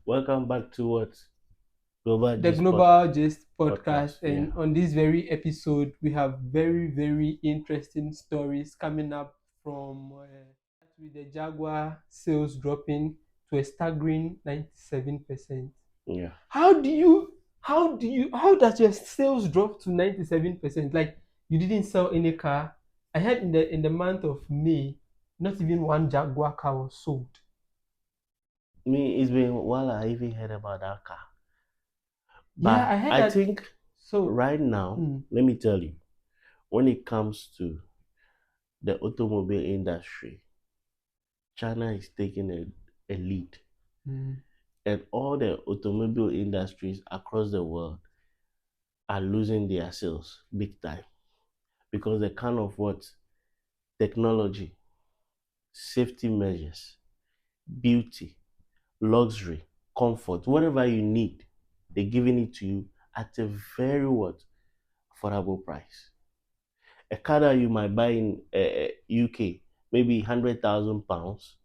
Welcome back to what Global The Gist Global Gist podcast. podcast. Yeah. And on this very episode, we have very, very interesting stories coming up from with the Jaguar sales dropping to a staggering 97%. Yeah. How does your sales drop to 97%? Like you didn't sell any car. I heard in the month of May, not even one Jaguar car was sold. Me, it's been a while I even heard about that car. Yeah, But I heard I that. think So, right now, mm, let me tell you, when it comes to the automobile industry, China is taking a lead. mm, And all the automobile industries across the world are losing their sales big time because the kind of what technology, safety measures, beauty, luxury, comfort, whatever you need, they're giving it to you at a very what affordable price. A car that you might buy in UK, maybe £100,000,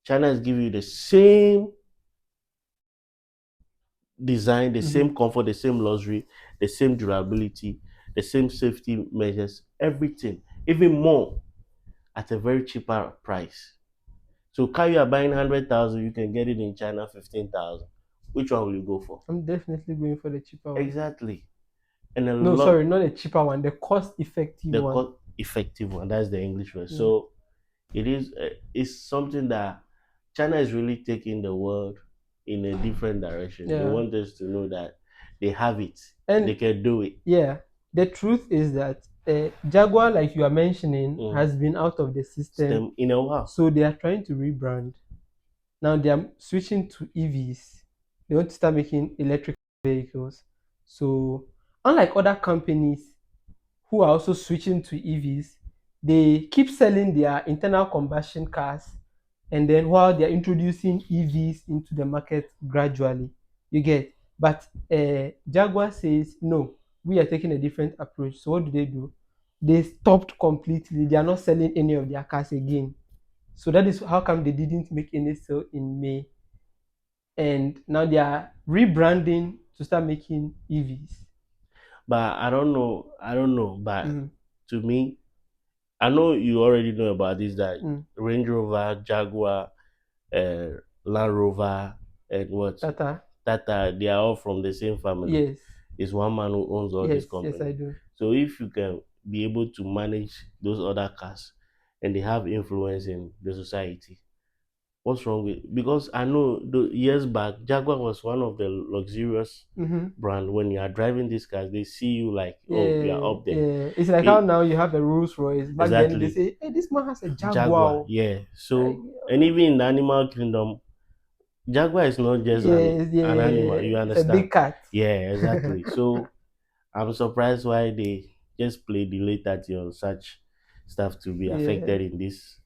China is giving you the same design, the mhm. same comfort, the same luxury, the same durability, the same safety measures, everything, even more at a very cheaper price. So car you are buying 100,000, you can get it in China 15,000. Which one will you go for? I'm definitely going for the cheaper one. Exactly. And a No, lot sorry, not a cheaper one, the cost effective the one. cost effective one. That's the English word. Yeah. So it is it's something that China is really taking the world in a different direction. They Yeah. want us to know that they have it, they And can do it. yeah, the truth is that Jaguar, like you are mentioning, Mm. has been out of the system. Them in a while. So they are trying to rebrand. Now they are switching to EVs. They want to start making electric vehicles. So unlike other companies who are also switching to EVs, they keep selling their internal combustion cars, and then while they're introducing EVs into the market gradually, you get. But Jaguar says no, we are taking a different approach. So what do? They stopped completely. They are not selling any of their cars again. So that is how come they didn't make any sale in May, and now they are rebranding to start making EVs. But I don't know. But Mm, to me, I know you already know about this that mm. Range Rover, Jaguar, uh, Land Rover, and what Tata. Tata, they are all from the same family. Yes. It's one man who owns all Yes, these yes, I companies. do. So if you can be able to manage those other cars and they have influence in the society, what's wrong with? Because I know the years back, Jaguar was one of the luxurious Mm-hmm. brand. When you are driving these cars, they see you like, oh, you are Yeah, up there. yeah. It's like how It, now you have a Rolls Royce. Back then they exactly. say, hey, this man has a Jaguar, Jaguar. yeah. Like, So and even in the animal kingdom, Jaguar is not just yes, an animal, yeah. you It's a understand? big cat. Yeah, exactly. So I'm surprised why they just play the late 30 on such stuff to be Yeah. affected in this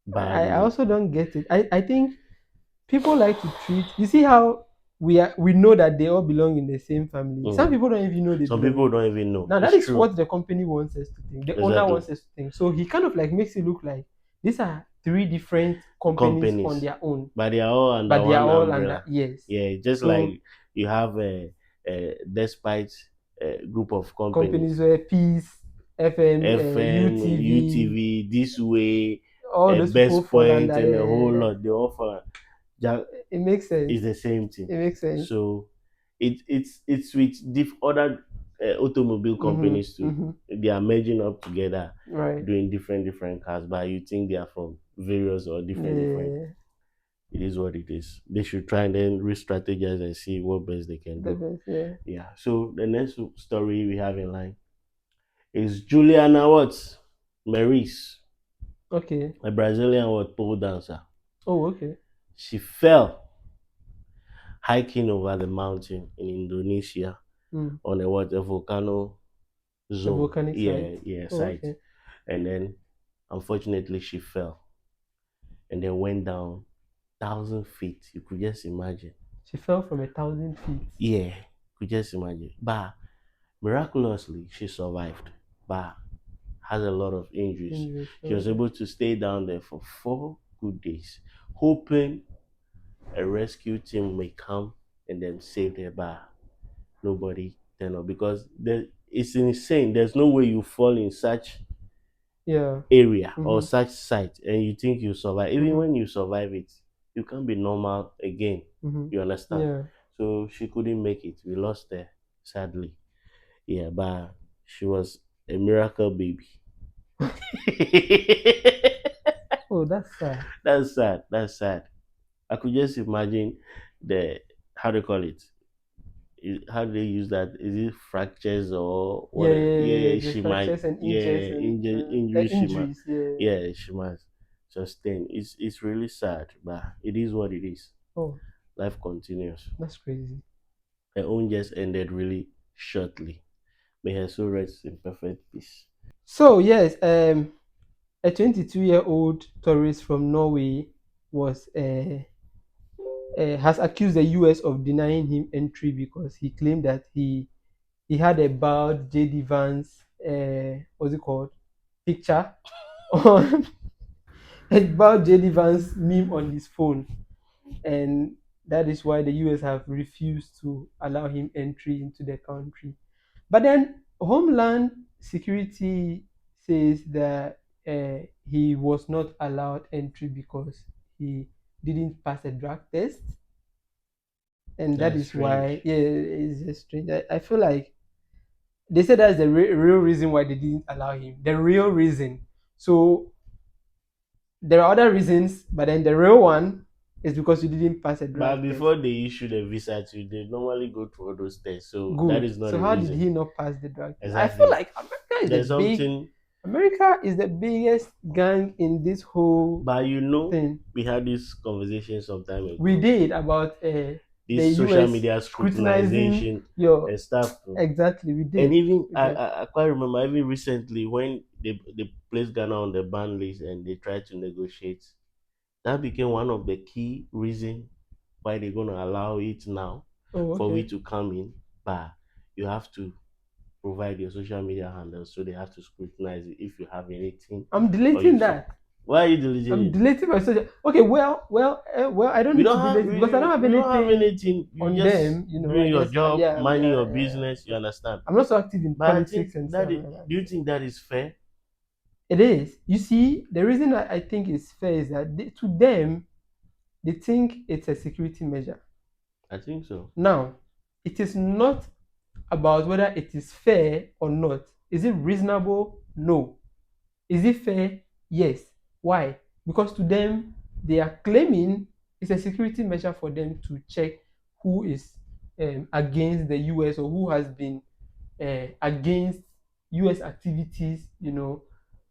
bad I way. also don't get it. I think people like to treat, you see how we know that they all belong in the same family. Some Mm. people don't even know they Some belong. people don't even know. Now that It's is true. what the company wants us to think. The owner Exactly. wants us to think. So he kind of like makes it look like these are three different companies on Companies, their own, but they are all under but they are one all under, umbrella. yes. Yeah, just So like you have a despite a group of companies companies, where Peace, FM, FM, UTV, UTV, this way, all a those people best fall point, under. and a whole lot. They offer. It makes sense. Is the same thing. It makes sense. So it's with other automobile Mm-hmm, companies too. mm-hmm. They are merging up together, Right. doing different cars, but you think they are from various or different. Yeah. It is what it is. They should try and then re-strategize and see what best they can The do. best. Yeah. Yeah. So the next story we have in line is Juliana what? Marius, Okay. a Brazilian what pole dancer. Oh, okay. She fell hiking over the mountain in Indonesia Mm. on a volcano A zone. volcanic site. Yeah, Oh, site. okay. And then unfortunately she fell and then went down 1,000 feet. You could just imagine. She fell from 1,000 feet. Yeah, could just imagine. But miraculously she survived. But has a lot of injuries. Injuries. She was Okay. able to stay down there for 4 good days, hoping a rescue team may come and then save her, but nobody turn up because it's insane. There's no way you fall in such Yeah. area or Mm-hmm. such site and you think you survive. Even Mm-hmm. when you survive it, you can't be normal again. Mm-hmm. You understand? Yeah. So she couldn't make it. We lost her, sadly. Yeah, but she was a miracle baby. Oh, that's sad. That's sad. That's sad. I could just imagine the how do you call it? How do they use that? Is it fractures or Yeah, what? yeah, yeah, Yeah, yeah. The she might. fractures and injuries Yeah, and injuries she might. injuries. Yeah. Yeah, she must sustain. It's really sad, but it is what it is. Oh, Life continues. that's crazy. Her own just ended really shortly. May her soul rest in perfect peace. So yes, a 22-year-old tourist from Norway was has accused the US of denying him entry because he claimed that he had a bad JD Vance what's it called picture on a bad JD Vance meme on his phone, and that is why the US have refused to allow him entry into the country. But then Homeland Security says that he was not allowed entry because he didn't pass a drug test, and that That's is why, strange. yeah, it's just strange. I feel like they said that's the real reason why they didn't allow him. The real reason. So there are other reasons, but then the real one is because you didn't pass a drug But test. before they issue the visa to you, they normally go through all those tests. So that Good. is not So a how did reason. he not pass the drug test? I feel Exactly. like There's something, America is the biggest gang in this whole but thing. we had this conversation some time We ago. did about the This social US media scrutinizing scrutinization your and stuff. exactly. We And did. even We did. I quite remember even recently when they placed Ghana on the ban list and they tried to negotiate. That became one of the key reasons why they're gonna allow it now Oh, for we okay. to come in. But you have to provide your social media handles, so they have to scrutinize it if you have anything I'm or you deleting say, that. why are you deleting I'm it? deleting my social. Okay, well, I don't We need don't to have delete it because I don't have we don't have anything anything. You on just them. You know, doing I your just job, minding yeah, your yeah. business. You understand? I'm not so active in But I think politics and that stuff is, like that. do you So. think that is fair? It is. You see, the reason I think it's fair is that to them, they think it's a security measure. I think so. Now, it is not about whether it is fair or not. Is it reasonable? No. Is it fair? Yes. Why? Because to them, they are claiming it's a security measure for them to check who is against the US or who has been against US activities,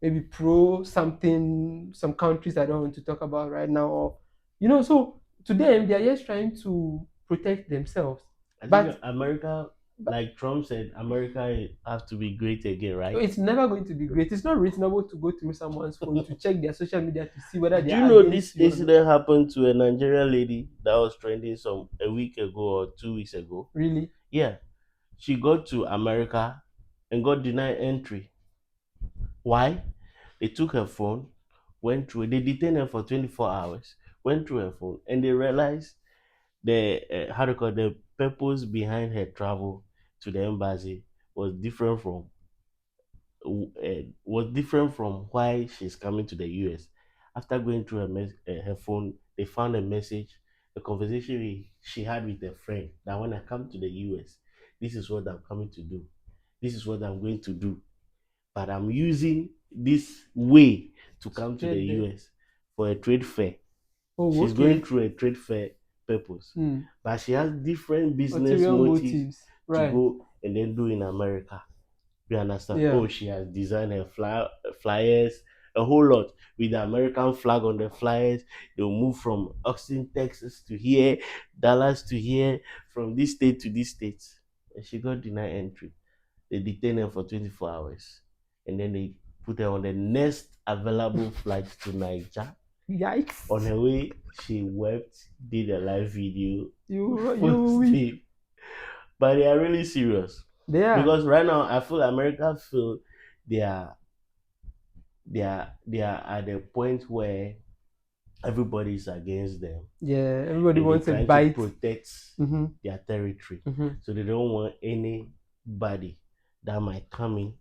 maybe pro something, some countries I don't want to talk about right now, or, so to them, they are just trying to protect themselves. I think But, America, but like Trump said, America have to be great again, right? it's never going to be great. It's not reasonable to go through someone's phone to check their social media to see whether they Do you are know against this you or not. incident happened to a Nigerian lady that was trending some a week ago or 2 weeks ago? Really? Yeah, she got to America and got denied entry. Why? They took her phone, went through. They detained her for 24 hours, went through her phone, and they realized the how to call the purpose behind her travel to the embassy was different from why she's coming to the US. After going through her phone, they found a message, a conversation she had with a friend that when I come to the US, this is what I'm coming to do. This is what I'm going to do. But I'm using this way to To come to the get there. US for a trade fair. Oh, She's going okay. through a trade fair purpose. Hmm. But she has different business Ulterior motives motives. to Right. go and then do in America. You understand? Yeah. Oh, she has designed her flyers, a whole lot with the American flag on the flyers. They'll move from Austin, Texas to here, Dallas to here, from this state to this state. And she got denied entry. They detained her for 24 hours. And then they put her on the next available flight to Niger. On Yikes. her way, she wept, did a live video, You will weep. posted. But they are really serious. They are. Because right now I feel America feel they are they are at the point where everybody's against them, Yeah, everybody and they're wants a trying to bite. protect Mm-hmm. their territory. Mm-hmm. So they don't want anybody that might come in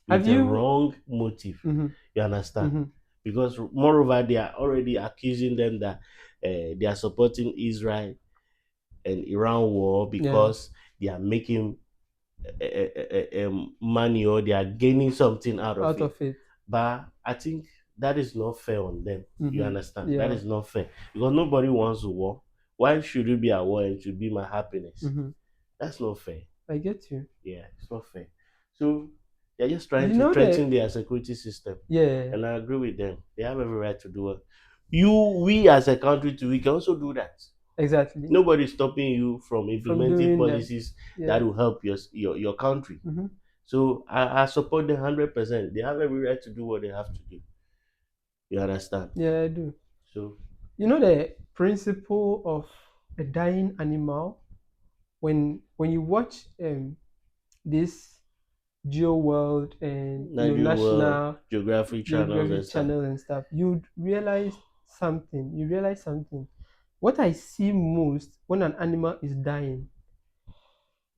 Have with a you? wrong motive. Mm-hmm. You understand? Mm-hmm. Because moreover, they are already accusing them that they are supporting Israel and Iran war Yeah, because they are making money, or they are gaining something out of out it. of it. But I think that is not fair on them. You Mm-hmm. understand? That Yeah. is not fair because nobody wants a war. Why should it be a war and it should be my happiness? Mm-hmm. That's not fair. I get you. Yeah, it's not fair. So they're just trying You to know that? threaten their security system, Yeah, and I agree with them. They have every right to do it. We as a country too, we can also do that. exactly. Nobody is stopping you from From implementing doing that. policies that Yeah. will help your country. Mm-hmm. So I support them 100%. They have every right to do what they have to do. You understand? Yeah, I do. So You know the principle of a dying animal when you watch this Geo World and Nigel World, National Geographic channels and Geographic stuff. Channel and stuff, you'd realize something. You realize something. What I see most when an animal is dying,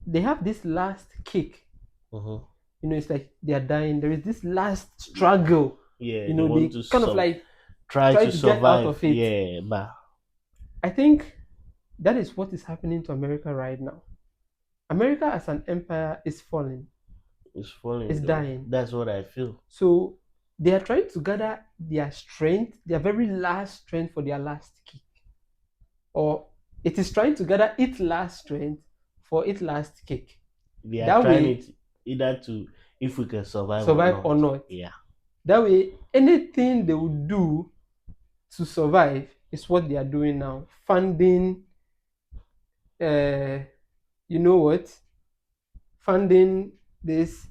they have this last kick. Mhm. It's like they are dying. There is this last struggle. Yeah, they want They to kind of like try try to to get out survive. of it. Yeah, but I think that is what is happening to America right now. America as an empire is falling, it's falling is though. dying. That's what I feel. So they are trying to gather their strength, their very last strength for their last kick. Or it is trying to gather its last strength for its last kick. They are That trying way, it either to if we can survive or survive or not. not. Yeah. That way, anything they would do to survive is what they are doing now. Funding, uh, you know what? Funding this,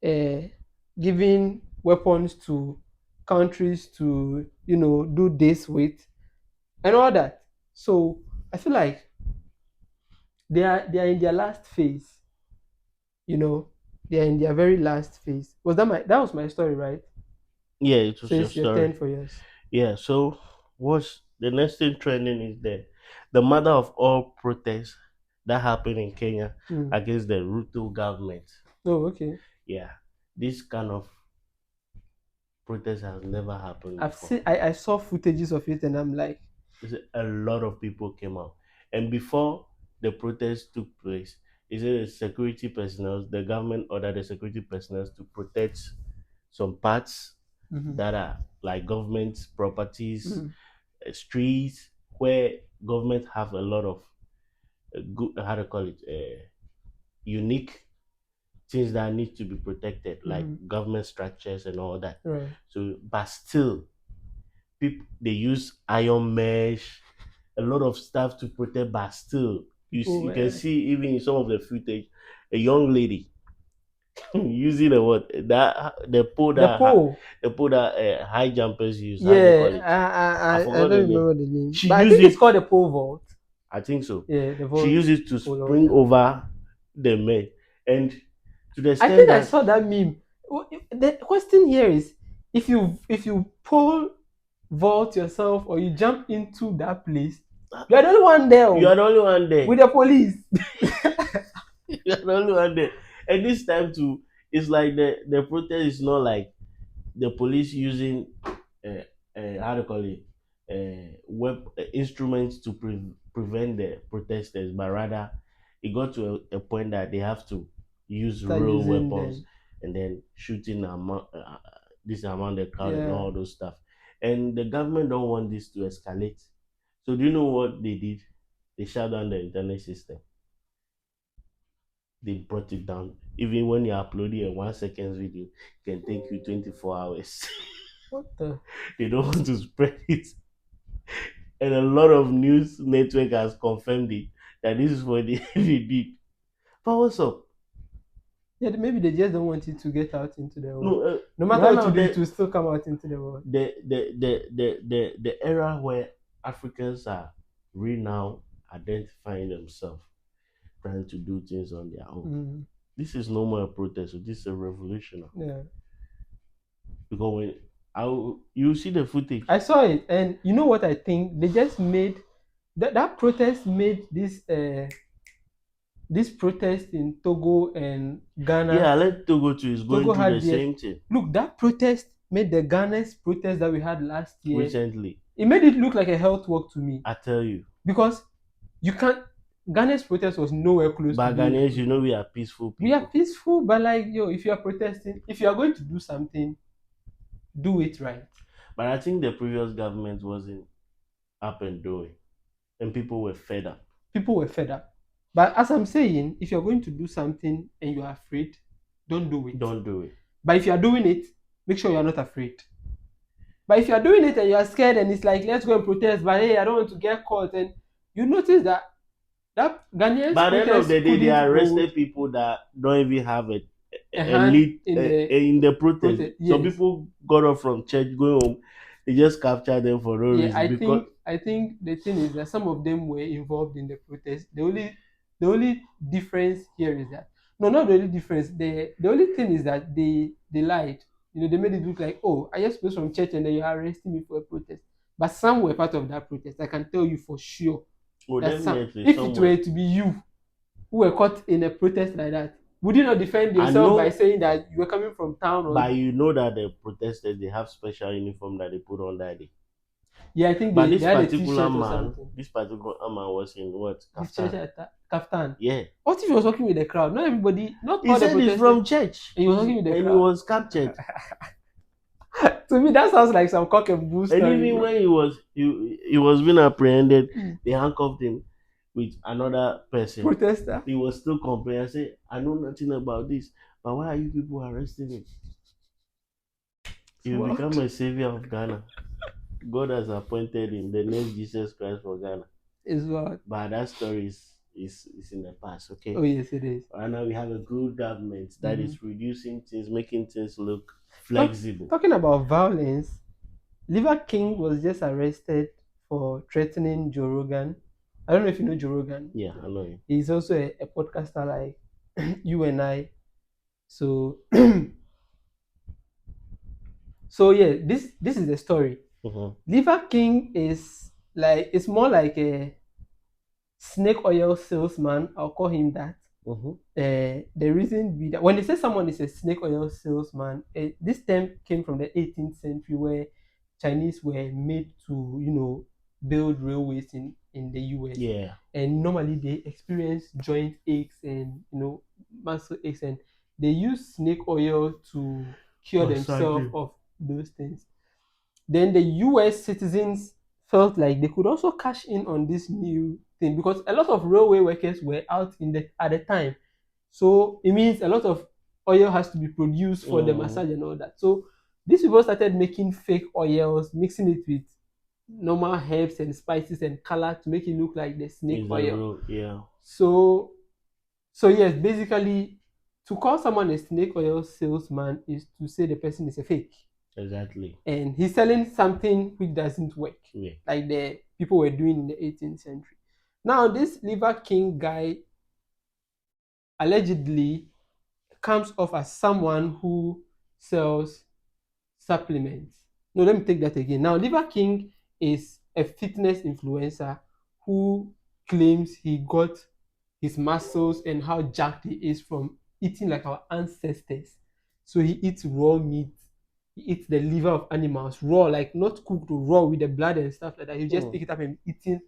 uh, giving weapons to countries to, do this with, and all that. So I feel like they are in their last phase. You know, they are in their very last phase. That was my story, right? Yeah, it So was your it's your story. turn for yours. Yeah, so what's the next thing trending is the mother of all protests that happened in Kenya Hmm. against the Ruto government. Oh, okay. Yeah, this kind of protest has never happened I've before. seen. I saw footages of it, and I'm like, A lot of people came out, and before the protest took place, is it the security personnel? The government ordered the security personnel to protect some parts mm-hmm, that are like government properties, mm-hmm, streets where government have a lot of good, how to call it, unique things that need to be protected, like mm-hmm. government structures and all that. Right. So, but still, people they use iron mesh, a lot of stuff to protect, but still, People you can were see even in some of the footage, a young lady using a what that the pole. the pole that high jumpers use. How they call Yeah, it? I I I, I forgot don't the name. remember the name, She but I used think it's it. called the pole vault. I think so. Yeah, the She vault used it to pole vault. spring over the men, and to the I extent think I that saw that meme. The question here is, if you pole vault yourself or you jump into that place, you are the only one there, you are the only one there. with the police. You are the only one there. And this time too, it's like the protest is not like the police using how to call it instruments to prevent the protesters, but rather it got to a point that they have to use Start real using weapons them. and then shooting among this among the crowd and Yeah. all those stuff. And the government don't want this to escalate. So do you know what they did? They shut down the internet system. They brought it down. Even when you're uploading a 1 second video, it can take you 24 hours. What the? They don't want to spread it. And a lot of news network has confirmed it that this is what they did. But what's up? Yeah, maybe they just don't want it to get out into the world. No, No matter right what now you do, it will still come out into the world. the era where Africans are really now identifying themselves, trying to do things on their own. Mm, This is no more a protest. This is a revolution. yeah. Because when You see the footage I saw it, and you know what I think? They just made that protest made this protest in Togo and yeah, Ghana. let Togo to is going Togo through the had theirs. same thing Look, that protest made the Ghana's protest that we had last year. recently. It made it look like a health work to me I tell you, because you can't. Ghana's protest was nowhere close to but being a Ghanaians, you protest. know, we are peaceful We are people. peaceful, but like yo, if you are protesting, if you are going to do something, do it right. But I think the previous government wasn't up and doing, and people were fed up. People were fed up. But as I'm saying, if you're going to do something and you are afraid, don't do it. Don't do it. But if you are doing it, make sure you are not afraid. But if you are doing it and you are scared and it's like let's go and protest, but hey, I don't want to get caught, and you notice that Ghanaians By the end of protest the day, they couldn't hold arrested people that don't even have a a hand lead in the in the protest. protest. Some Yes. people got off from church going home. They just captured them for no Yeah, reason because I think the thing is that some of them were involved in the protest. The only difference here is that no, not the only difference. The only thing is that they lied. You know, they made it look like, oh, I just closed from church and then you're arresting me for a protest. But some were part of that protest. I can tell you for sure oh, that some, definitely if it somewhere. were to be you who were caught in a protest like that, would you not defend I yourself by know, saying that you were coming from town or but you know that the protesters they have special uniform that they put on that day. yeah, I think But they had a t-shirt or something. this particular man was in what His church kaftan. kaftan. Yeah, What if he was working with the crowd? Not everybody, not he all the said he's protesters, from church, and he was working with the and he crowd. was captured. To me, that sounds like some cock and bull And story, even bro. when he was being apprehended, Mm. they handcuffed him with another person. Protester. He was still complaining. I said, I know nothing about this, but why are you people arresting me? He will become What? a savior of Ghana. God has appointed him the next Jesus Christ for Ghana. Is what? But that story is in the past, Oh okay? yes, it is. Right now we have a good government that Mm-hmm. is reducing things, making things look Talk, flexible. talking about violence, Liver King was just arrested for threatening Joe Rogan. I don't know if you know Joe Rogan. Yeah, I know you. He's also a podcaster like you and I. So, so yeah, this is the story. Mm-hmm. Liver King is like it's more like a snake oil salesman. I'll call him that. Mm-hmm. The reason be that when they say someone is a snake oil salesman, this term came from the 18th century where Chinese were made to build railways in the US, Yeah. and normally they experience joint aches and muscle aches, and they use snake oil to cure themselves Massaging. of those things. Then the US citizens felt like they could also cash in on this new thing because a lot of railway workers were out at the time. So it means a lot of oil has to be produced for the Mm, massage and all that. So these people started making fake oils, mixing it with normal herbs and spices and color to make it look like the snake is a oil. real, yeah, So so yes, basically to call someone a snake oil salesman is to say the person is a fake exactly. and he's selling something which doesn't work, Yeah. like the people were doing in the 18th century. Now, this Liver King guy allegedly comes off as someone who sells supplements. No, let me take that again. Now, Liver King is a fitness influencer who claims he got his muscles and how jacked he is from eating like our ancestors. So he eats raw meat. He eats the liver of animals raw, like not cooked, raw with the blood and stuff like that. He just Mm, pick it up and eating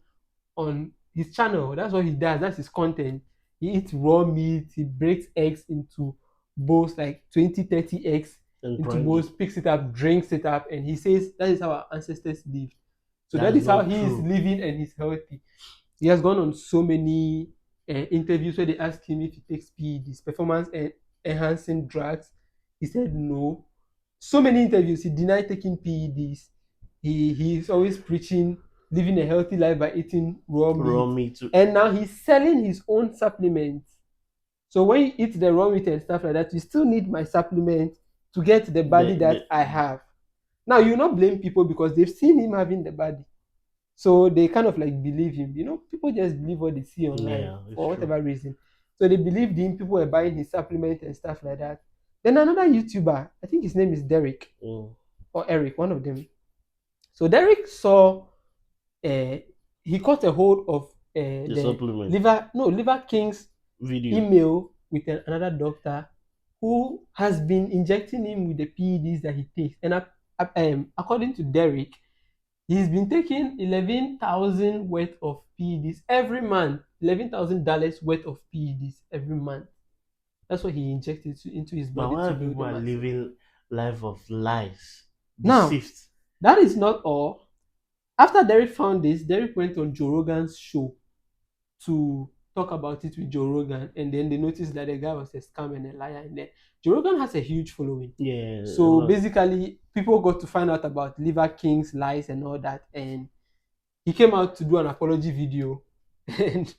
on his channel. That's what he does. That's his content. He eats raw meat. He breaks eggs into bowls, like 20, 30 eggs and into drink bowls, it. picks it up, drinks it up, and he says that is how our ancestors lived. So that That's is how not he is true. living and he's healthy. He has gone on so many interviews where they asked him if he takes PEDs, performance enhancing drugs. He said no. So many interviews, he denied taking PEDs. He's always preaching living a healthy life by eating raw Raw meat. meat too. And now he's selling his own supplements. So when you eat the raw meat and stuff like that, you still need my supplement to get the body The that I have. Now you not blame people because they've seen him having the body. So they kind of like believe him. People just believe what they see online yeah, it's for true. whatever reason. So they believed him. People were buying his supplement and stuff like that. Then another YouTuber, I think his name is Derek. Mm. or Eric, one of them. So Derek saw, uh, he caught a hold of The the supplement Liver King's video. email with another doctor who has been injecting him with the PEDs that he takes. And according to Derek, he's been taking 11,000 worth of PEDs every month. $11,000 worth of PEDs every month. That's what he injected into his But body why to build people the are muscle. living life of lies, Now, deceived? that is not all. After Derek found this, Derek went on Joe Rogan's show to talk about it with Joe Rogan, and then they noticed that the guy was a scam and a liar. And then Joe Rogan has a huge following. Yeah, a So lot. basically, people got to find out about Liver King's lies and all that, and he came out to do an apology video. And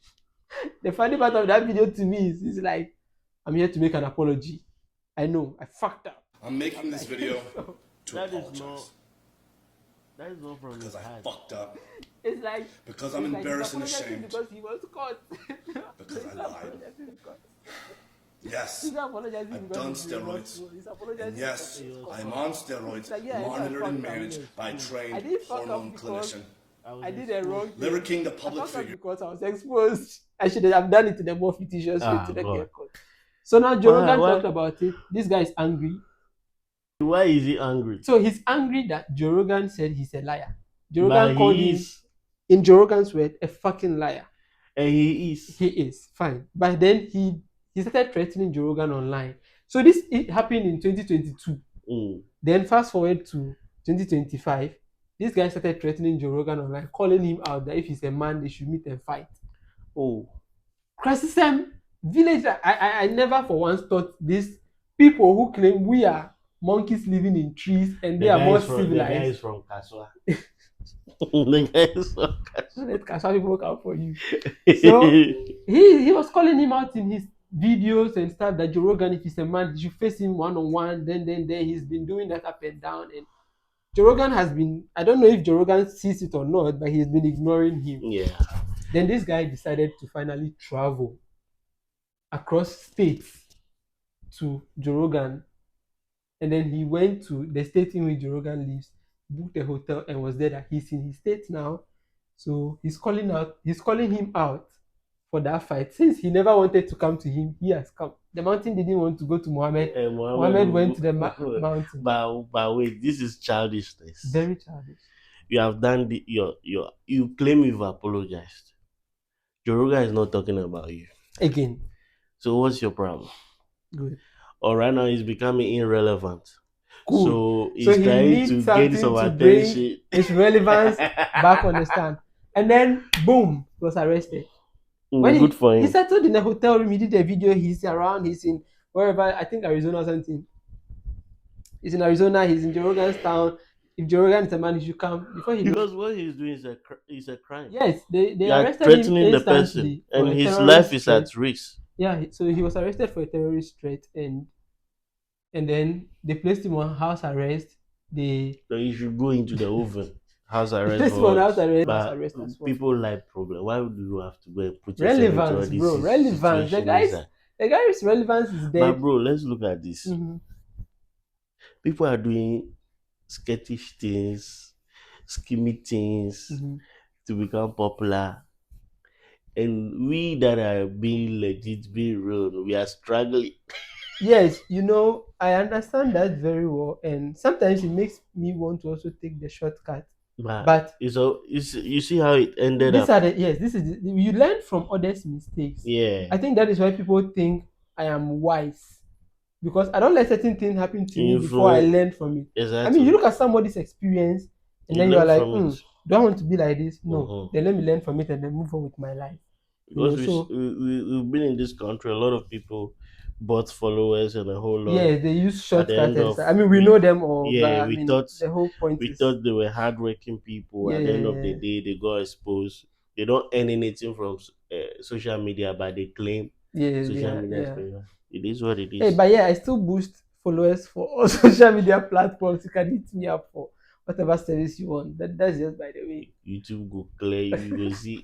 the funny part of that video to me is, he's like, I'm here to make an apology. I know, I fucked up. I'm making this video So, to That is not. apologize That is not from his because I heart. fucked up, it's like, because I'm it's like he's embarrassed and apologizing ashamed, because he was caught. because He's I not lied. apologizing because Yes, he's not apologizing I've because done he's steroids. remorseful. He's apologizing And yes, because he was I'm caught. on steroids, It's like, yeah, I know I monitored and fucked up, managed yes. by a I trained didn't fuck up hormone because clinician. I did a wrong thing. Liver King, the I public fucked up figure. because I was exposed. I should have done it in a more fictitious way Ah, to not God. get caught. So now Joe Rogan Why? talked about it. This guy is angry. Why is he angry? So he's angry that Joe Rogan said he's a liar. Joe But Rogan called he him, is, in Joe Rogan's word, a fucking liar. and he is. He is fine. But then he started threatening Joe Rogan online. So this it happened in 2022. Mm. Then fast forward to 2025. This guy started threatening Joe Rogan online, calling him out that if he's a man, they should meet and fight. Oh, Criticism, village. I never for once thought these people who claim we are monkeys living in trees and they are more the guy is civilized. from Kaswa. The guy is from So let Kasha people come for you. Kaswa. So he was calling him out in his videos and stuff that Joe Rogan, if he's a man, he should face him one on one. Then he's been doing that up and down. And Joe Rogan has been, I don't know if Joe Rogan sees it or not, but he's been ignoring him. Yeah. Then this guy decided to finally travel across states to Joe Rogan. And then he went to the state in which Joe Rogan lives, booked a hotel, and was there. That he's in his state now. So he's calling him out for that fight. Since he never wanted to come to him, he has come. The mountain didn't want to go to Muhammad. Muhammad went to the mountain. But wait, this is childishness. Very childish. You have done you claim you've apologized. Joe Rogan is not talking about you. Again, So what's your problem? good. Or right now he's becoming irrelevant. Cool. So he's So he trying needs to something gain some to bring attention. his relevance back on the stand. And then, boom, he was arrested. When Good for he him. settled in a hotel room, he did a video, he's around, he's in wherever, I think Arizona or something. He's in Arizona, he's in Joe Rogan's town. If Joe Rogan is a man, he should come. Before he Because what he's doing is a crime. yes, they You are arrested him threatening the person, instantly for and a his terrorist life is threat. at risk. Yeah, so he was arrested for a terrorist threat, and then they placed him on house arrest. They So you should go into the oven. House arrest. placed him on house arrest. But House arrest as well. people like problem. Why would you have to go and put yourself into all Relevance, this bro. Relevance. situation? The guy's relevance is dead. But bro, let's look at this. Mm-hmm. People are doing skettish things, schemy things to become popular. And we that are being legit, being real, we are struggling. Yes, I understand that very well, and sometimes it makes me want to also take the shortcut. But you see how it ended this up. is you learn from others' mistakes. Yeah. I think that is why people think I am wise, because I don't let certain things happen to me before I learn from it. Exactly. I mean, you look at somebody's experience, and then you are like, do I want to be like this? No. Then let me learn from it and then move on with my life. Because we've been in this country, a lot of people bought followers and a whole lot. Yeah, they use shortcuts. I mean, we know them all. Yeah, but, we thought the whole point we is, thought they were hardworking people. At the end of the day, they got exposed. They don't earn anything from social media, but they claim social media. It is what it is. Hey, but I still boost followers for all social media platforms. You can hit me up for whatever service you want. That's just by the way. YouTube go clear, you go see.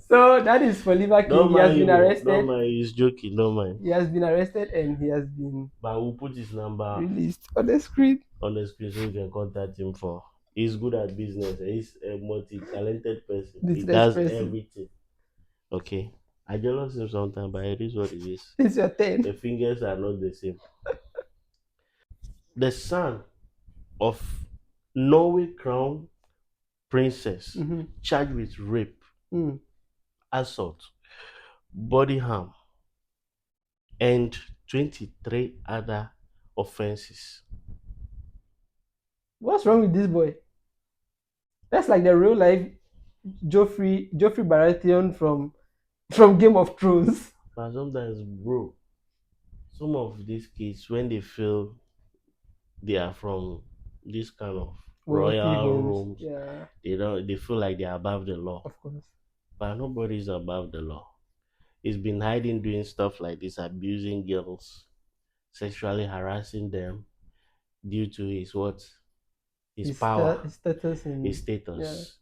So that is for Liver King. Don't He has mind been him. Oh. Don't arrested. mind. He's joking. Don't mind. He has been arrested and he has been But we'll put his number released on the screen. on the screen so you can contact him for. He's good at business. He's a multi-talented person. He Business does person. everything. Okay. I jealous him sometimes, but it is what it is. It's your turn. The fingers are not the same. The son of Norway Crown Princess charged with rape, assault, body harm, and 23 other offenses. What's wrong with this boy? That's like the real life Joffrey Baratheon from Game of Thrones. But sometimes, bro, some of these kids, when they feel they are from this kind of Wealthy royal homes. rooms, Yeah, they feel like they're above the law. of course. But nobody's above the law. He's been hiding doing stuff like this, abusing girls, sexually harassing them due to his what? His power, His status in his status,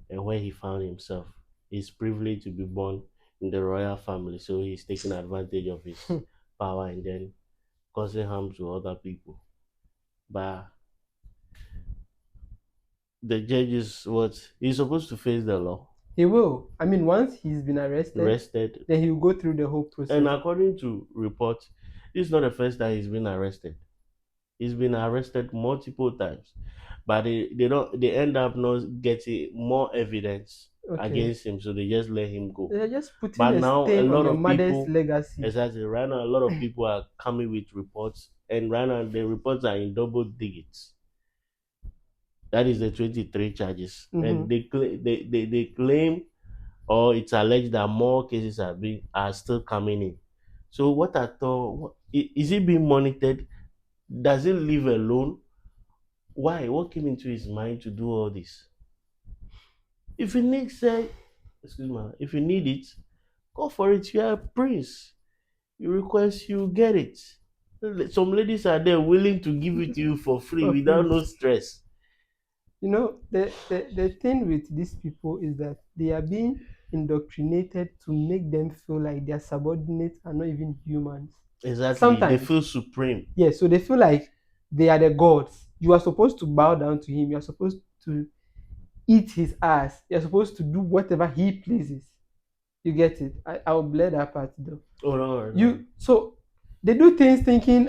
and where he found himself. He's privileged to be born in the royal family, so he's taking advantage of his power and then causing harm to other people. But the judge is what? He's supposed to face the law. He will. I mean, once he's been Arrested. then he will go through the whole process. And according to reports, this is not the first time he's been arrested. He's been arrested multiple times, but they end up not getting more evidence against him, so they just let him go. They're just putting But a now a stain lot on your of mother's people, legacy. exactly right now, a lot of people are coming with reports, and right now the reports are in double digits. That is the 23 charges, and they claim, or it's alleged that more cases are still coming in. So what I thought, is he being monitored? Does he live alone? Why? What came into his mind to do all this? If he needs, excuse me, if you need it, go for it. You are a prince. You request, you get it. Some ladies are there willing to give it to you for free without no stress. You know, the thing with these people is that they are being indoctrinated to make them feel like their subordinates are not even humans. Exactly. Sometimes they feel supreme. Yeah, so they feel like they are the gods. You are supposed to bow down to him. You are supposed to eat his ass. You are supposed to do whatever he pleases. You get it? I'll blur that part though. Oh no. So they do things thinking,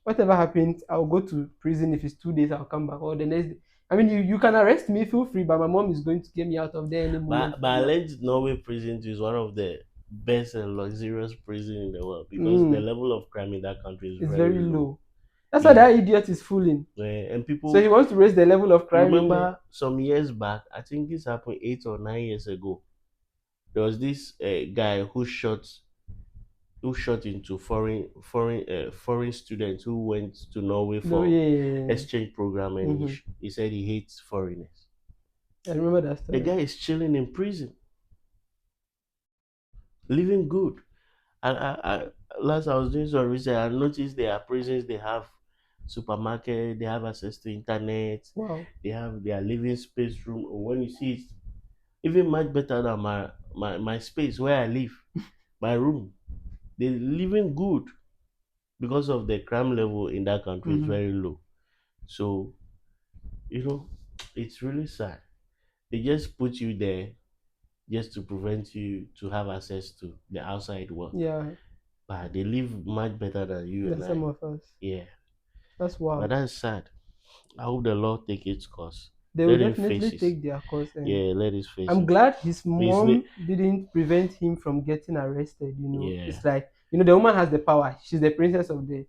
whatever happens, I'll go to prison. If it's 2 days, I'll come back. Or the next day. I mean, you can arrest me, feel free, but my mom is going to get me out of there any moment. But alleged Norway prison is one of the best and luxurious prison in the world because the level of crime in that country is very low. That's why that idiot is fooling. And people. So he wants to raise the level of crime. Remember, some years back, I think this happened 8 or 9 years ago. There was this guy who shot into foreign students who went to Norway for exchange program, and he said he hates foreigners. I remember that story. The guy is chilling in prison, living good. I last I was doing some research, I noticed there are prisons, they have supermarket, they have access to internet. Wow. They have their living space room. When you see it, even much better than my space where I live, my room. They're living good because of the crime level in that country is very low. So, it's really sad. They just put you there just to prevent you to have access to the outside world. Yeah. But they live much better than you and some of us. Yeah. That's wild. But that's sad. I hope the law take its course. They will definitely take their course. Let his face. I'm glad his mom didn't prevent him from getting arrested. It's like the woman has the power. She's the princess of the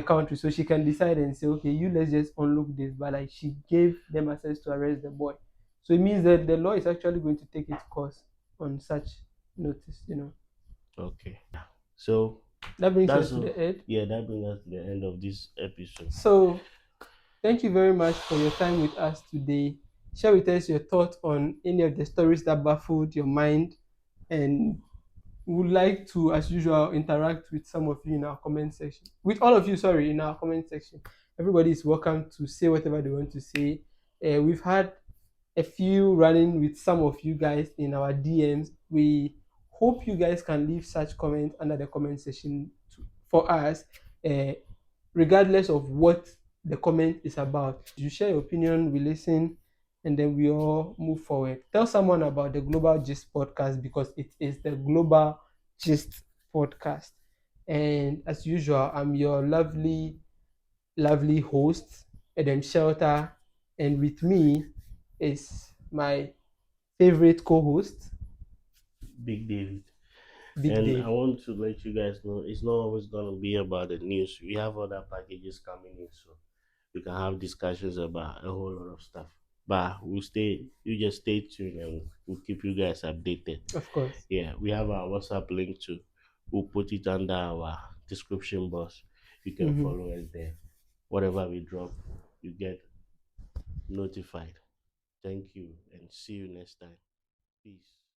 country, so she can decide and say, okay, let's just unlock this. But like she gave them access to arrest the boy, so it means that the law is actually going to take its course on such notice. Okay. So that brings us to the end. Yeah, that brings us to the end of this episode. So thank you very much for your time with us today. Share with us your thoughts on any of the stories that baffled your mind, and we would like to, as usual, interact with some of you in our comment section. With all of you, in our comment section. Everybody is welcome to say whatever they want to say. We've had a few running with some of you guys in our DMs. We hope you guys can leave such comments under the comment section for us, uh, regardless of what the comment is about. You share your opinion, we listen, and then we all move forward. Tell someone about the Global Gist podcast because it is the Global Gist podcast. And as usual, I'm your lovely host, Adam Shelter, and with me is my favorite co-host, Big David. Big And I Dave. want to let you guys know it's not always gonna be about the news. We have other packages coming in, so we can have discussions about a whole lot of stuff. But you just stay tuned and we'll keep you guys updated. Of course. Yeah, we have our WhatsApp link too. We'll put it under our description box. You can Mhm. follow us there. Whatever we drop, you get notified. Thank you and see you next time. Peace.